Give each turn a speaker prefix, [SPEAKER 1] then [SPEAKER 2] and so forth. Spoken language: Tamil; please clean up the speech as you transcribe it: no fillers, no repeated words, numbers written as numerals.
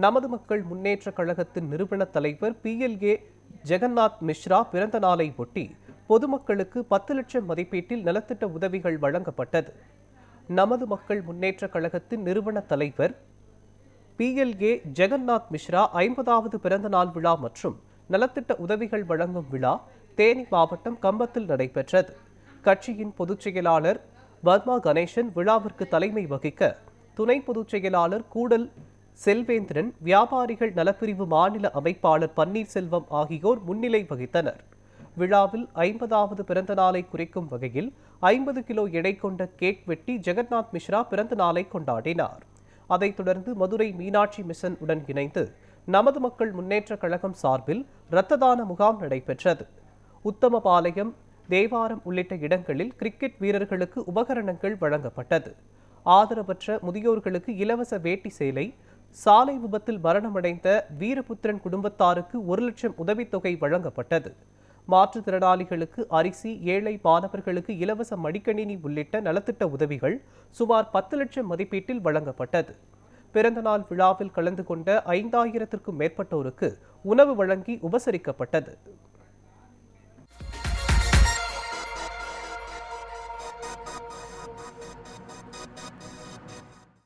[SPEAKER 1] நமது மக்கள் முன்னேற்ற கழகத்தின் நிறுவன தலைவர் PLA ஜெகநாத் மிஸ்ரா பிறந்த நாளை ஒட்டி பொதுமக்களுக்கு 10 லட்சம் மதிப்பீட்டில் நலத்திட்ட உதவிகள் வழங்கப்பட்டது. நமது மக்கள் முன்னேற்ற கழகத்தின் நிறுவன தலைவர் PLA ஜெகநாத் மிஸ்ரா 50வது பிறந்த நாள் விழா மற்றும் நலத்திட்ட உதவிகள் வழங்கும் விழா தேனி மாவட்டம் கம்பத்தில் நடைபெற்றது. கட்சியின் பொதுச் செயலாளர் பத்மா கணேசன் விழாவிற்கு தலைமை வகிக்க, துணை பொதுச் செயலாளர் கூடல் செல்வேந்திரன், வியாபாரிகள் நலப்பிரிவு மாநில அமைப்பாளர் பன்னீர்செல்வம் ஆகியோர் முன்னிலை வகித்தனர். விழாவில் 50வது பிறந்த நாளை குறிக்கும் வகையில் 50 கிலோ எடை கொண்ட கேக் வெட்டி ஜெகநாத் மிஸ்ரா பிறந்த நாளை கொண்டாடினார். அதைத் தொடர்ந்து மதுரை மீனாட்சி மிஷன் உடன் இணைந்து நமது மக்கள் முன்னேற்ற கழகம் சார்பில் இரத்த தான முகாம் நடைபெற்றது. உத்தமபாளையம், தேவாரம் உள்ளிட்ட இடங்களில் கிரிக்கெட் வீரர்களுக்கு உபகரணங்கள் வழங்கப்பட்டது. ஆதரவற்ற முதியோர்களுக்கு இலவச வேட்டி சேலை, சாலை விபத்தில் மரணமடைந்த வீரபுத்திரன் குடும்பத்தாருக்கு 1 லட்சம் உதவித்தொகை வழங்கப்பட்டது. மாற்றுத்திறனாளிகளுக்கு அரிசி, ஏழை மாணவர்களுக்கு இலவச மடிக்கணினி உள்ளிட்ட நலத்திட்ட உதவிகள் சுமார் 10 லட்சம் மதிப்பீட்டில் வழங்கப்பட்டது. பிறந்தநாள் விழாவில் கலந்து கொண்ட 5000த்திற்கும் மேற்பட்டோருக்கு உணவு வழங்கி உபசரிக்கப்பட்டது.